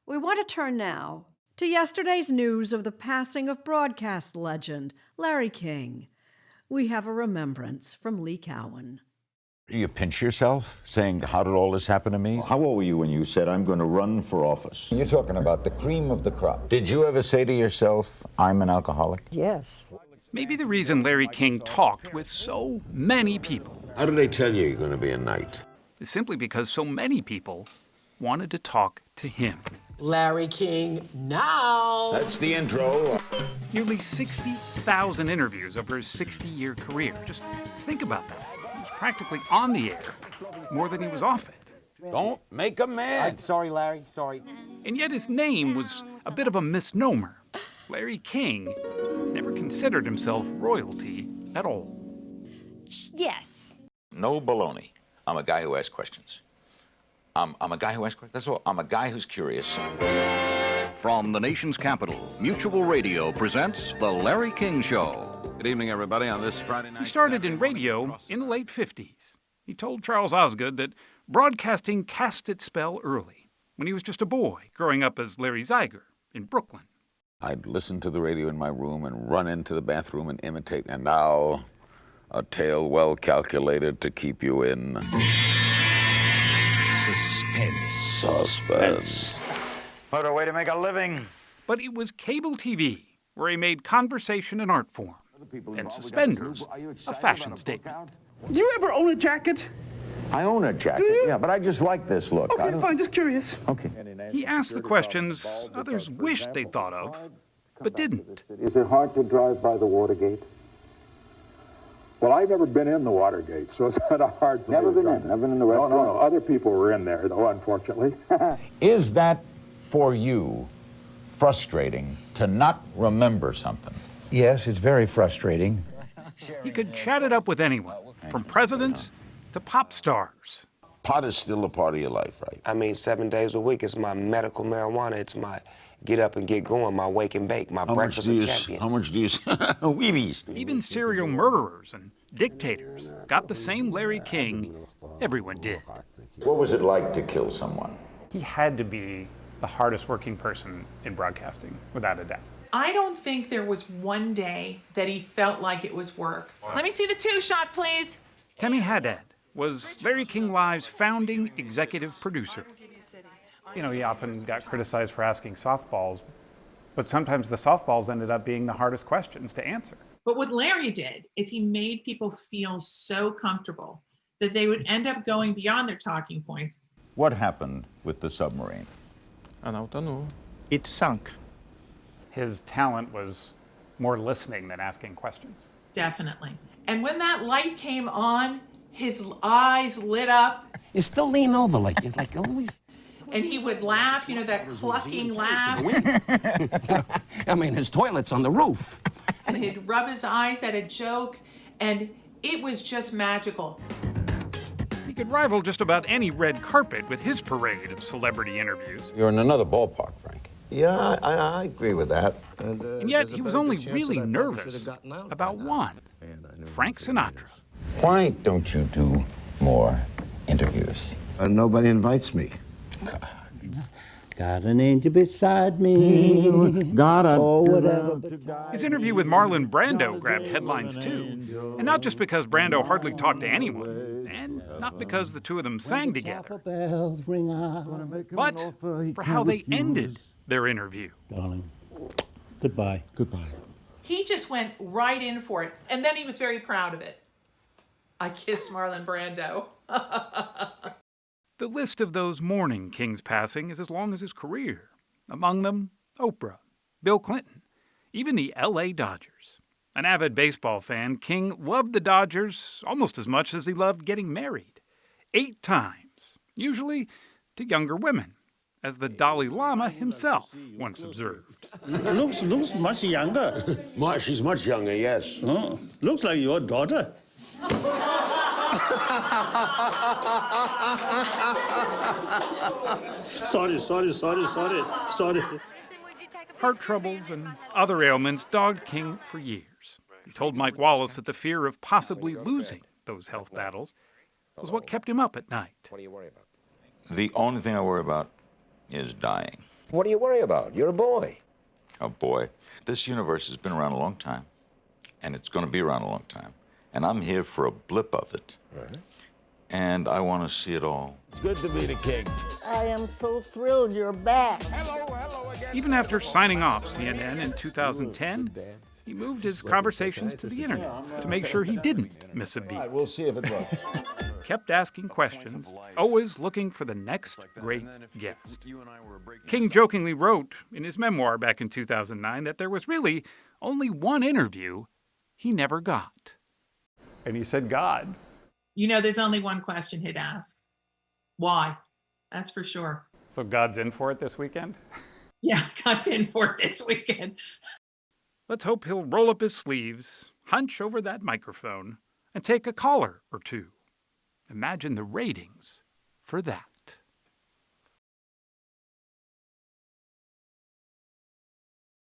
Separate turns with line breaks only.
We want to turn now to yesterday's news of the passing of broadcast legend Larry King. We have a remembrance from Lee Cowan.
Do you pinch yourself, saying, how did all this happen to me?
How old were you when you said, I'm going to run for office?
You're talking about the cream of the crop. Did you ever say to yourself, I'm an alcoholic?
Yes.
Maybe the reason Larry King talked with so many people
How did they tell you you're going to be a knight?
is simply because so many people wanted to talk to him.
Larry King now.
That's the intro.
Nearly 60,000 interviews over his 60-year career. Just think about that. He was practically on the air more than he was off it.
Don't make him mad.
Sorry, Larry, sorry.
And yet his name was a bit of a misnomer. Larry King never considered himself royalty at all.
Yes.
No baloney. I'm a guy who asks questions. I'm a guy who asks questions. That's all. I'm a guy who's curious.
From the nation's capital, Mutual Radio presents The Larry King Show.
Good evening, everybody, on this Friday night.
He started in radio in the late 50s. He told Charles Osgood that broadcasting cast its spell early, when he was just a boy, growing up as Larry Zeiger in Brooklyn.
I'd listen to the radio in my room and run into the bathroom and imitate. And now, a tale well calculated to keep you in suspense. What a way to make a living.
But it was cable TV where he made conversation an art form, and suspenders a fashion statement.
Do you ever own a jacket?
I own a jacket, yeah, but I just like this look.
Okay, fine, just curious.
Okay.
He asked the questions others wished they'd thought of, but didn't.
Is it hard to drive by the Watergate? Well, I've never been in the Watergate, so it's kind of hard for me to drive.
Never been in the restaurant?
No. Other people were in there, though, unfortunately.
Is that, for you, frustrating to not remember something?
Yes, it's very frustrating.
He could chat it up with anyone, from presidents to pop stars.
Pot is still a part of your life, right?
I mean, 7 days a week. It's my medical marijuana. It's my get up and get going, my wake and bake, my breakfast of champions.
How much do you Weebies.
Even serial murderers and dictators got the same Larry King everyone did.
What was it like to kill someone?
He had to be the hardest working person in broadcasting, without a doubt.
I don't think there was one day that he felt like it was work.
Let me see the two-shot, please.
Temi Haddad was Larry King Live's founding executive producer.
You know, he often got criticized for asking softballs, but sometimes the softballs ended up being the hardest questions to answer.
But what Larry did is he made people feel so comfortable that they would end up going beyond their talking points.
What happened with the submarine?
It sunk.
His talent was more listening than asking questions.
Definitely. And when that light came on, his eyes lit up.
You still lean over like always.
And he would laugh, you know, that clucking laugh.
I mean, his toilet's on the roof.
And he'd rub his eyes at a joke, and it was just magical.
He could rival just about any red carpet with his parade of celebrity interviews.
You're in another ballpark, Frank.
Yeah, I agree with that.
And yet he was only really nervous about one, Frank Sinatra.
Why don't you do more interviews?
Nobody invites me.
Got an angel beside me. Whatever.
His interview with Marlon Brando grabbed headlines too. And not just because Brando hardly talked to anyone, and not because the two of them sang together, but for how they ended their interview.
Darling, goodbye. Goodbye.
He just went right in for it, and then he was very proud of it. I kissed Marlon Brando.
The list of those mourning King's passing is as long as his career. Among them, Oprah, Bill Clinton, even the L.A. Dodgers. An avid baseball fan, King loved the Dodgers almost as much as he loved getting married. 8 times, usually to younger women, as the Dalai Lama himself once observed.
Looks much younger.
She's much younger, yes.
Oh, looks like your daughter. Sorry.
Heart troubles and other ailments dogged King for years. He told Mike Wallace that the fear of possibly losing those health battles was what kept him up at night.
The only thing I worry about is dying.
What do you worry about? You're a boy.
Oh, boy. This universe has been around a long time, and it's going to be around a long time. And I'm here for a blip of it.
Right.
And I want to see it all.
It's good to be the king.
I am so thrilled you're back.
Hello again.
Even after signing off CNN in 2010, he moved his conversations to the internet to make sure he didn't miss a beat.
All right, we'll see if it works.
Kept asking questions, always looking for the next great guest. King jokingly wrote in his memoir back in 2009 that there was really only one interview he never got.
And he said God.
You know, there's only one question he'd ask. Why? That's for sure.
So God's in for it this weekend?
Yeah, God's in for it this weekend.
Let's hope he'll roll up his sleeves, hunch over that microphone, and take a caller or two. Imagine the ratings for that.